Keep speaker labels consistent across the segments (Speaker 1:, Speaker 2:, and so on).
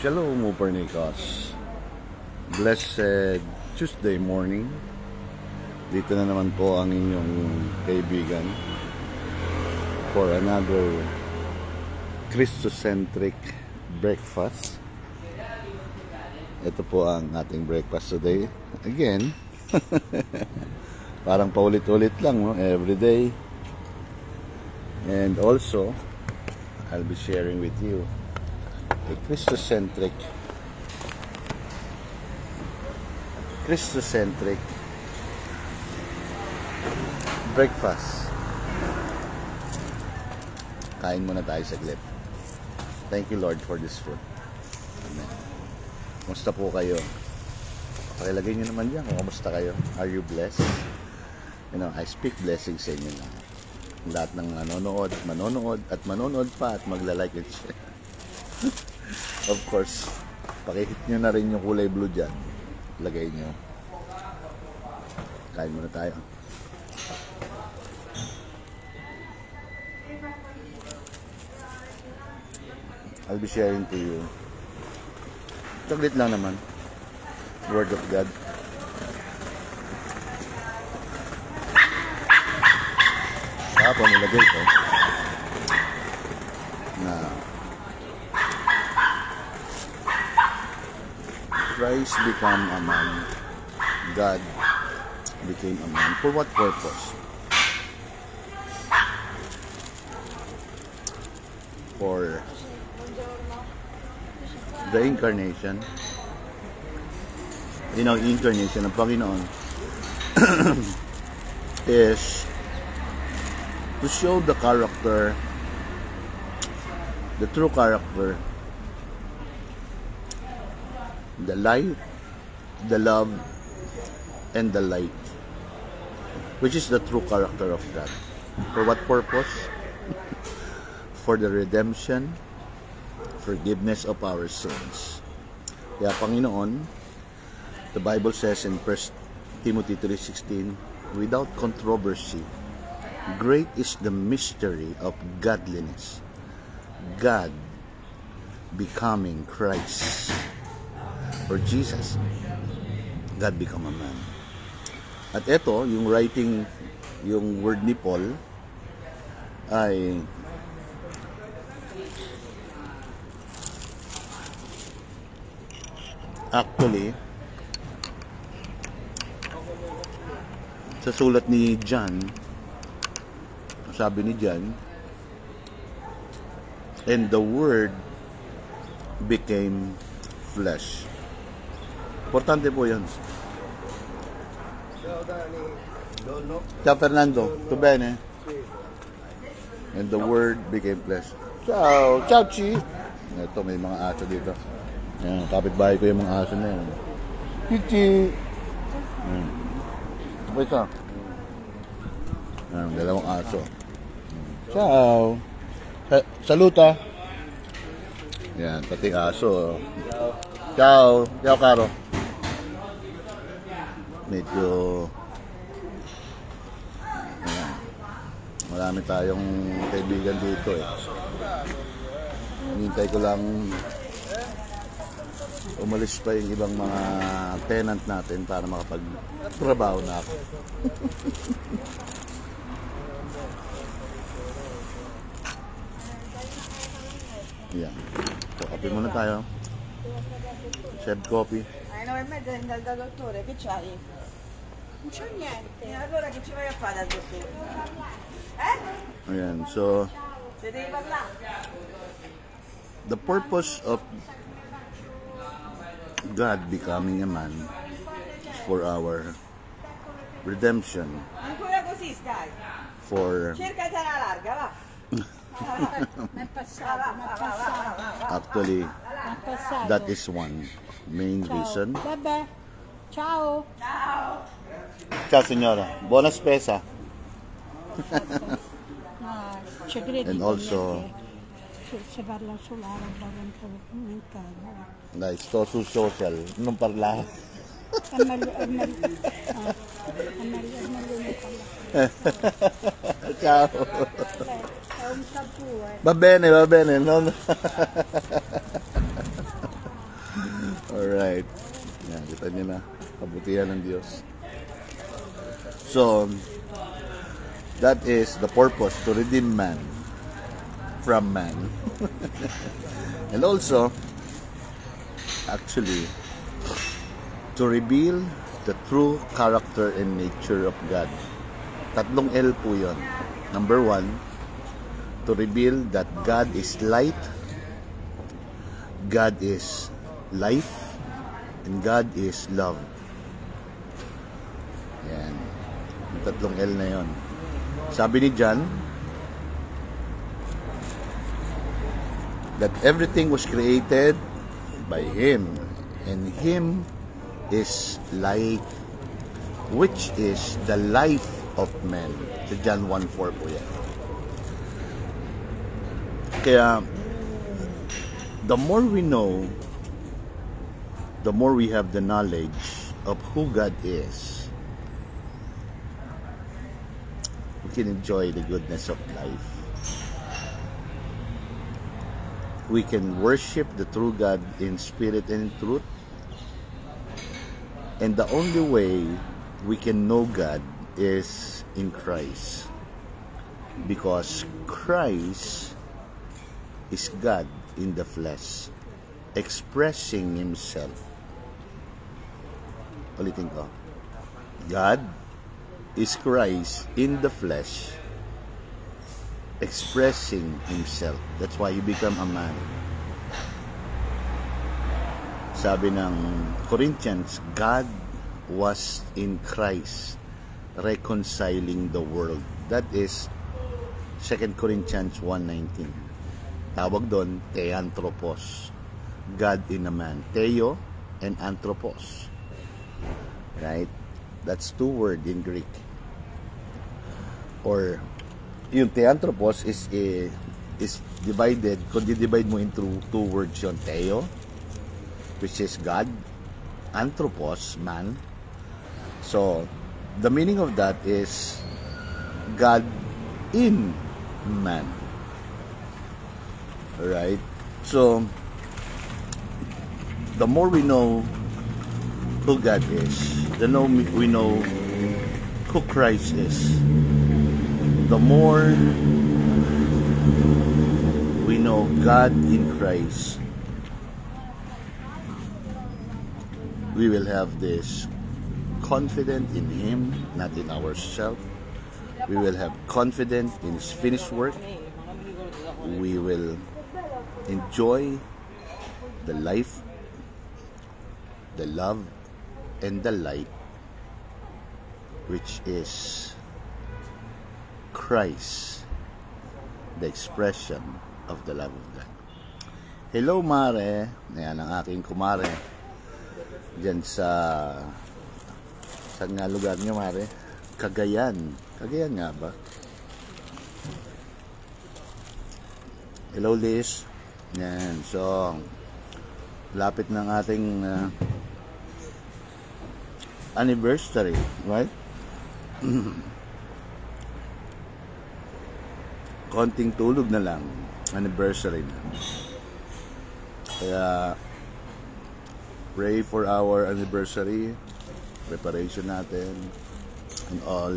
Speaker 1: Shalom, Upernicos. Blessed Tuesday morning. Dito na naman po ang inyong kaibigan for another Christocentric breakfast. Ito po ang ating breakfast today. Again, parang paulit-ulit lang, no? Every day. And also, I'll be sharing with you a Christocentric breakfast. Kain muna tayo saglit. Thank you, Lord, for this food. Amen. Kumusta po kayo? Pakilagay nyo naman dyan kung kumusta kayo. Are you blessed? You know, I speak blessings sa inyo na. Lahat ng manonood pa at magla-like and share. Of course, pakihit nyo na rin yung kulay blue dyan. Lagay nyo. Kain muna tayo. I'll be sharing to you. Saglit lang naman. Word of God. Tapos nilagay ko na Christ became a man. God became a man. For what purpose? For the incarnation. You know, incarnation ng Panginoon is to show the character, the true character, the light, the love, and the light, which is the true character of God. For what purpose? For the redemption, forgiveness of our sins. Kaya Panginoon, the Bible says in 1 Timothy 3:16, without controversy, great is the mystery of godliness. God becoming Christ. Or Jesus, God become a man. At ito, yung writing, yung word ni Paul ay actually sa sulat ni John, sabi ni John, and the Word became flesh. Importante po yan. Ciao Fernando, tu bene? And the Word became flesh. Ciao, ciao Chi. Ito, may mga aso dito. Yan, kapitbahay ko yung mga aso na yan. Chichi. Ito po ito. Yan, dalawang aso. Ciao. Saluta. Yan, pati aso. Ciao. Ciao, Caro. Medyo ayan, marami tayong kaibigan dito eh. Hinintay ko lang umalis pa yung ibang mga tenant natin para makapagtrabaho na ako. Yan. So, coffee muna tayo. Serve coffee.
Speaker 2: No, è mezzo dal dottore, che c'hai? Non c'ho niente. Allora che ci vai a fare dal dottore?
Speaker 1: Ayan, so
Speaker 2: Se devi parlare?
Speaker 1: the purpose of God becoming a man is for our redemption,
Speaker 2: Ancora così stai.
Speaker 1: for
Speaker 2: Cercati una larga, va.
Speaker 3: È passato,
Speaker 1: actually
Speaker 3: è passato.
Speaker 1: that is one main reason.
Speaker 3: Vabbè, ciao.
Speaker 1: Ciao signora, buona spesa.
Speaker 3: No, ci credi
Speaker 1: And
Speaker 3: che
Speaker 1: also-
Speaker 3: niente. Se parla solo arabo non cade.
Speaker 1: Dai, sto sul social, non parlare.
Speaker 3: È meglio non parlare.
Speaker 1: Ciao.
Speaker 3: È un tabù,
Speaker 1: Va bene, non... Alright. Yan, kita nyo na. Kabutihan ng Diyos. So, that is the purpose, to redeem man from man. And also, actually, to reveal the true character and nature of God. Tatlong L po yun. Number 1, to reveal that God is light, God is life, and God is love. Yan. Yung tatlong L na yun. Sabi ni John, that everything was created by Him, and Him is like, which is the life of man. Sa John 1:4 po yan. Kaya, the more we know, the more we have the knowledge of who God is, we can enjoy the goodness of life. We can worship the true God in spirit and in truth. And the only way we can know God is in Christ. Because Christ is God in the flesh, expressing Himself. Ulitin ko. God is Christ in the flesh, expressing Himself. That's why He became a man. Sabi ng Corinthians, God was in Christ, reconciling the world. That is 2 Corinthians 1:19. Tawag doon, theanthropos. God in a man. Theo and anthropos. Right? That's two words in Greek. Or, yung theanthropos is divided, kung di-divide mo into two words yun, Theo, which is God, anthropos, man. So, the meaning of that is God in man. Alright? So, the more we know who God is, the more we know who Christ is, the more we know God in Christ, we will have this confidence in Him, not in ourselves. We will have confidence in His finished work. We will enjoy the life, the love, and the light, which is Christ, the expression of the love of God. Hello, Mare. Ayan ang aking kumare. Diyan sa saan nga lugar nyo, Mare? Cagayan. Cagayan nga ba? Hello, Liz. Yan. So, lapit ng ating anniversary, right? Konting tulog na lang. Anniversary na. Kaya, pray for our anniversary, preparation natin, and all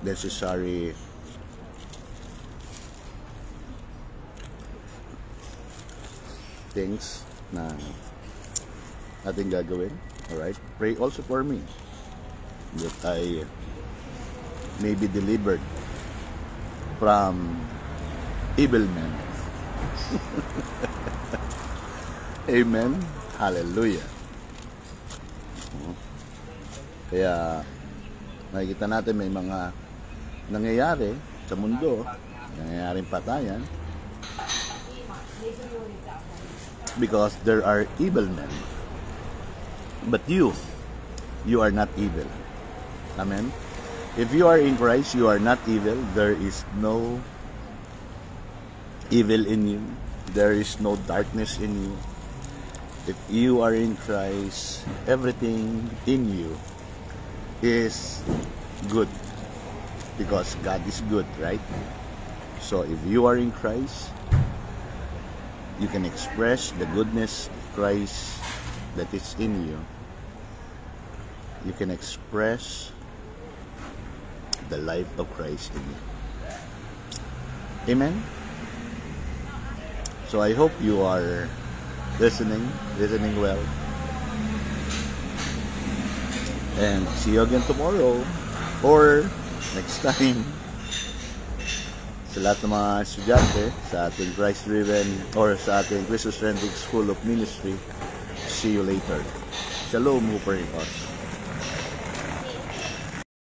Speaker 1: necessary things na ating gagawin. Alright? Pray also for me that I may be delivered from evil men. Amen. Hallelujah. Kaya nakikita natin may mga nangyayari sa mundo, nangyayaring patayan, because there are evil men. But you are not evil. Amen. If you are in Christ, you are not evil. There is no evil in you. There is no darkness in you. If you are in Christ, everything in you is good, because God is good, right? So if you are in Christ, you can express the goodness Christ that is in you, you can express the life of Christ in you. Amen? So I hope you are listening well. And see you again tomorrow or next time. Sa lahat ng mga estudyante sa ating Christ-driven or sa ating Christ-centric School of Ministry, see you later. Shalom, Hooper Hikos.